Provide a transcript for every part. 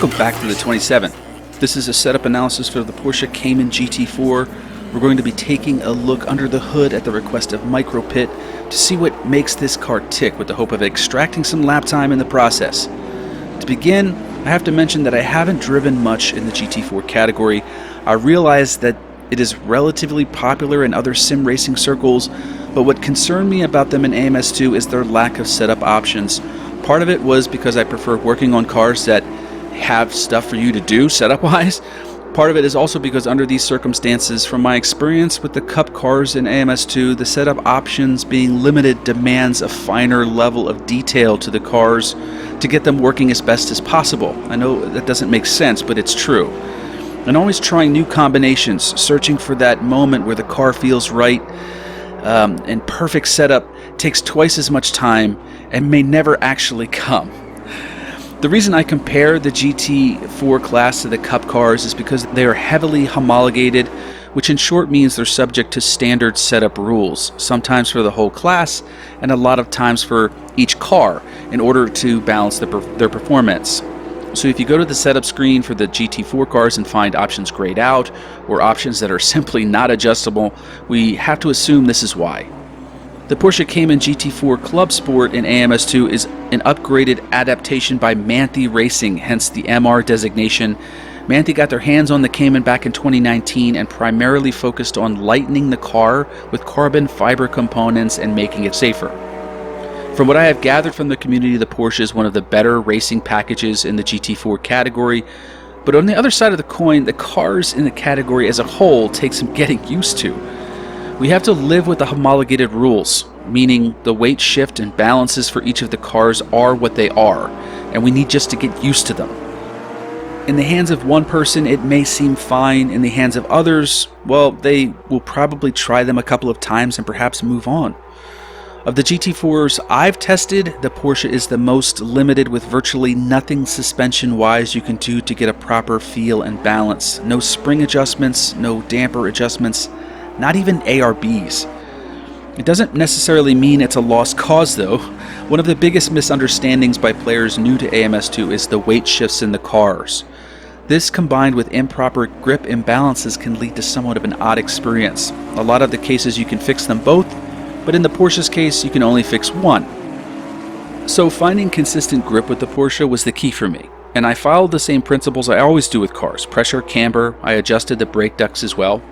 Welcome back to the 27th. This is a setup analysis for the Porsche Cayman GT4. We're going to be taking a look under the hood at the request of MicroPit to see what makes this car tick with the hope of extracting some lap time in the process. To begin, I have to mention that I haven't driven much in the GT4 category. I realize that it is relatively popular in other sim racing circles, but what concerned me about them in AMS2 is their lack of setup options. Part of it was because I prefer working on cars that have stuff for you to do setup-wise. Part of it is also because under these circumstances, from my experience with the Cup cars in AMS2, the setup options being limited demands a finer level of detail to the cars to get them working as best as possible. I know that doesn't make sense, but it's true. And always trying new combinations, searching for that moment where the car feels right, and perfect setup takes twice as much time and may never actually come. The reason I compare the GT4 class to the Cup cars is because they are heavily homologated, which in short means they're subject to standard setup rules, sometimes for the whole class and a lot of times for each car in order to balance their performance. So if you go to the setup screen for the GT4 cars and find options grayed out or options that are simply not adjustable, we have to assume this is why. The Porsche Cayman GT4 Club Sport in AMS2 is an upgraded adaptation by Manthey Racing, hence the MR designation. Manthey got their hands on the Cayman back in 2019 and primarily focused on lightening the car with carbon fiber components and making it safer. From what I have gathered from the community, the Porsche is one of the better racing packages in the GT4 category, but on the other side of the coin, the cars in the category as a whole take some getting used to. We have to live with the homologated rules, meaning the weight shift and balances for each of the cars are what they are, and we need just to get used to them. In the hands of one person, it may seem fine. In the hands of others, well, they will probably try them a couple of times and perhaps move on. Of the GT4s I've tested, the Porsche is the most limited with virtually nothing suspension-wise you can do to get a proper feel and balance. No spring adjustments, no damper adjustments, not even ARBs. It doesn't necessarily mean it's a lost cause though. One of the biggest misunderstandings by players new to AMS2 is the weight shifts in the cars. This combined with improper grip imbalances can lead to somewhat of an odd experience. A lot of the cases you can fix them both, but in the Porsche's case you can only fix one. So finding consistent grip with the Porsche was the key for me, and I followed the same principles I always do with cars. Pressure, camber, I adjusted the brake ducts as well.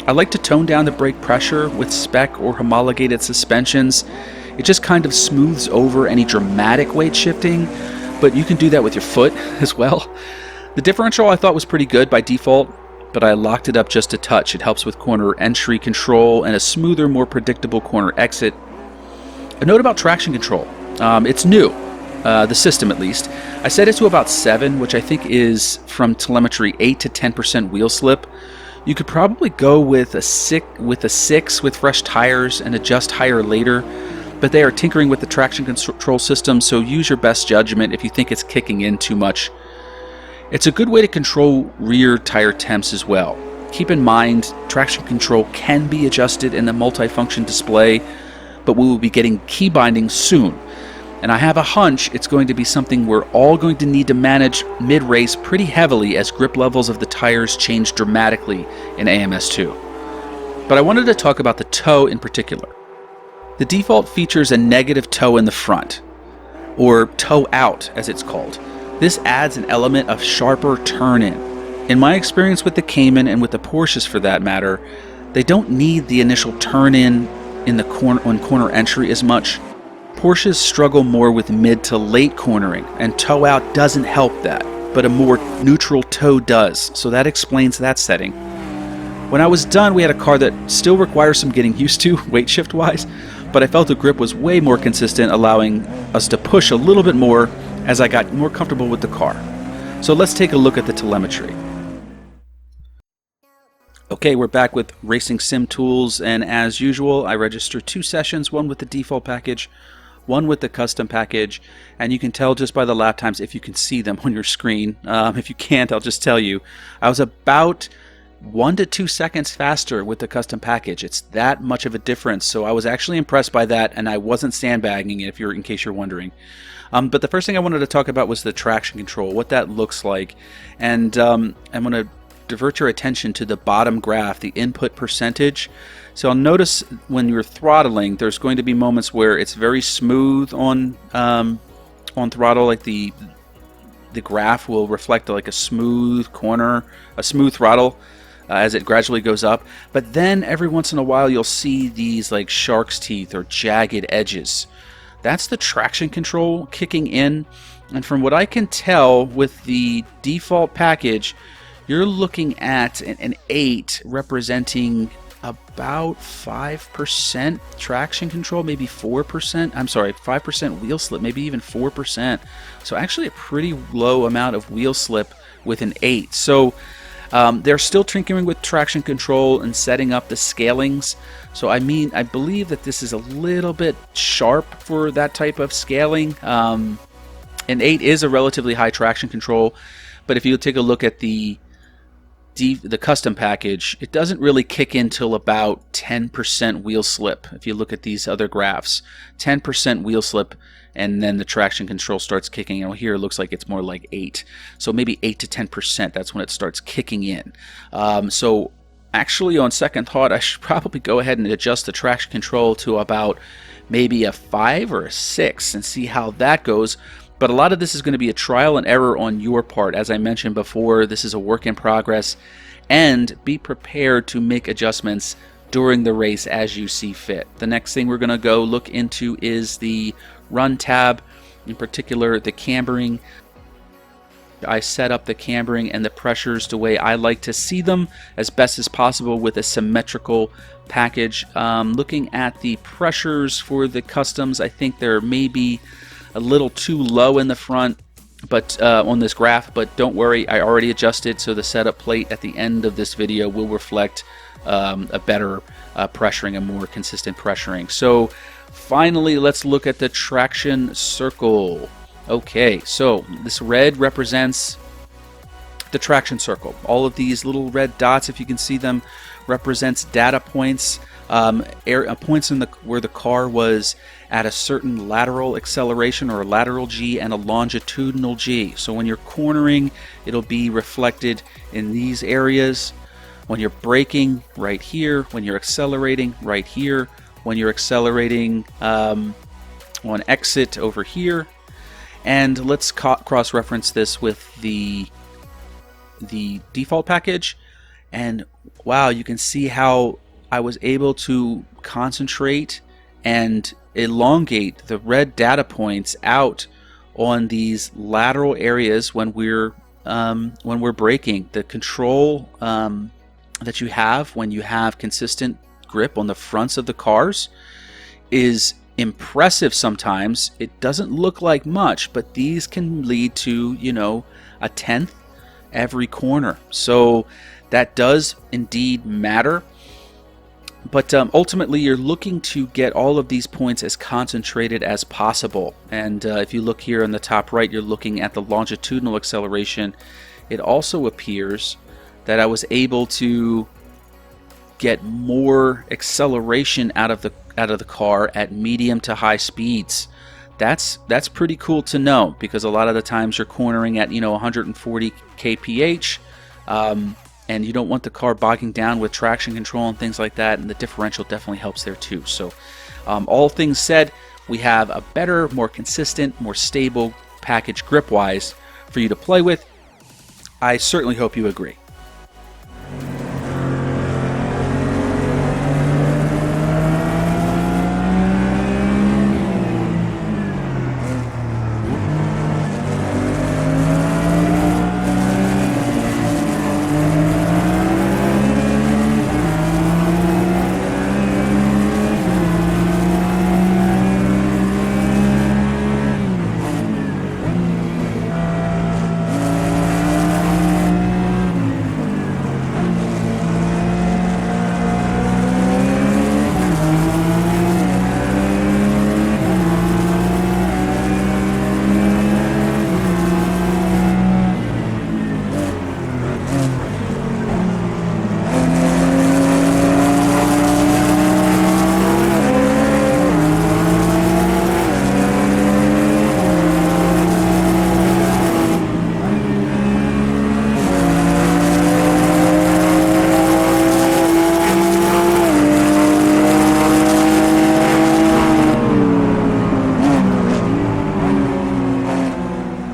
I like to tone down the brake pressure with spec or homologated suspensions. It just kind of smooths over any dramatic weight shifting, but you can do that with your foot as well. The differential I thought was pretty good by default, but I locked it up just a touch. It helps with corner entry control and a smoother, more predictable corner exit. A note about traction control. It's new, the system at least. I set it to about 7, which I think is from telemetry 8 to 10% wheel slip. You could probably go with a 6 with fresh tires and adjust higher later, but they are tinkering with the traction control system, so use your best judgment if you think it's kicking in too much. It's a good way to control rear tire temps as well. Keep in mind, traction control can be adjusted in the multifunction display, but we will be getting key binding soon. And I have a hunch it's going to be something we're all going to need to manage mid-race pretty heavily as grip levels of the tires change dramatically in AMS2. But I wanted to talk about the toe in particular. The default features a negative toe in the front, or toe out as it's called. This adds an element of sharper turn-in. In my experience with the Cayman and with the Porsches for that matter, they don't need the initial turn-in the corner entry as much. Porsches struggle more with mid to late cornering, and toe out doesn't help that, but a more neutral toe does, so that explains that setting. When I was done, we had a car that still requires some getting used to, weight shift wise, but I felt the grip was way more consistent, allowing us to push a little bit more as I got more comfortable with the car. So let's take a look at the telemetry. Okay, we're back with Racing Sim Tools, and as usual, I register 2 sessions, one with the default package, one with the custom package, and you can tell just by the lap times if you can see them on your screen. If you can't, I'll just tell you. I was about 1 to 2 seconds faster with the custom package. It's that much of a difference. So I was actually impressed by that, and I wasn't sandbagging it, in case you're wondering. But the first thing I wanted to talk about was the traction control, what that looks like. And I'm going to divert your attention to the bottom graph, the input percentage. So I'll notice when you're throttling, there's going to be moments where it's very smooth on throttle, like the graph will reflect like a smooth corner, a smooth throttle as it gradually goes up. But then every once in a while you'll see these like shark's teeth or jagged edges. That's the traction control kicking in. And from what I can tell with the default package, you're looking at an 8 representing about 5% traction control, maybe 4%. I'm sorry, 5% wheel slip, maybe even 4%. So actually a pretty low amount of wheel slip with an 8. So they're still tinkering with traction control and setting up the scalings. So I believe that this is a little bit sharp for that type of scaling. An 8 is a relatively high traction control, but if you take a look at the custom package, it doesn't really kick in till about 10% wheel slip. If you look at these other graphs, 10% wheel slip, and then the traction control starts kicking in. Here it looks like it's more like 8. So maybe 8 to 10%, that's when it starts kicking in. So actually on second thought, I should probably go ahead and adjust the traction control to about maybe a 5 or a 6 and see how that goes. But a lot of this is going to be a trial and error on your part. As I mentioned before, this is a work in progress, and be prepared to make adjustments during the race as you see fit. The next thing we're going to go look into is the run tab, in particular the cambering. I set up the cambering and the pressures the way I like to see them as best as possible with a symmetrical package. Looking at the pressures for the customs, I think there may be a little too low in the front, but on this graph, but don't worry, I already adjusted, so the setup plate at the end of this video will reflect a better pressuring, a more consistent pressuring. So finally, let's look at the traction circle. Okay, so this red represents the traction circle. All of these little red dots, if you can see them, represents data points, points in where the car was at a certain lateral acceleration or a lateral G and a longitudinal G. So when you're cornering, it'll be reflected in these areas. When you're braking, right here. When you're accelerating, right here. When you're accelerating on exit, over here. And let's cross-reference this with the default package. And wow, you can see how I was able to concentrate and elongate the red data points out on these lateral areas when we're braking. The control that you have when you have consistent grip on the fronts of the cars is impressive. Sometimes it doesn't look like much, but these can lead to, you know, a tenth every corner. So that does indeed matter. But ultimately, you're looking to get all of these points as concentrated as possible. And if you look here on the top right, you're looking at the longitudinal acceleration. It also appears that I was able to get more acceleration out of the car at medium to high speeds. That's pretty cool to know, because a lot of the times you're cornering at 140 kph. And you don't want the car bogging down with traction control and things like that, and the differential definitely helps there too. So all things said, we have a better, more consistent, more stable package grip-wise for you to play with. I certainly hope you agree.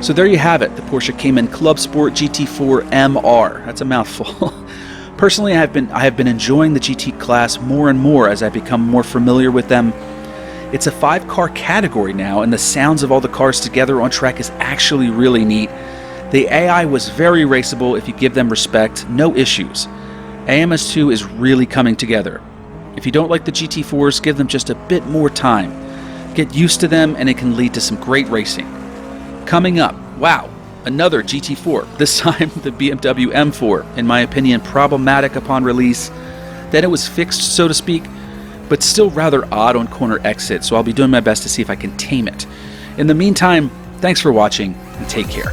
So there you have it, the Porsche Cayman Club Sport GT4 MR. That's a mouthful. Personally, I have been enjoying the GT class more and more as I become more familiar with them. It's a 5-car category now, and the sounds of all the cars together on track is actually really neat. The AI was very raceable if you give them respect, no issues. AMS2 is really coming together. If you don't like the GT4s, give them just a bit more time. Get used to them and it can lead to some great racing. Coming up, wow, another GT4, this time the BMW M4, in my opinion problematic upon release. Then it was fixed, so to speak, but still rather odd on corner exit, so I'll be doing my best to see if I can tame it. In the meantime, thanks for watching and take care.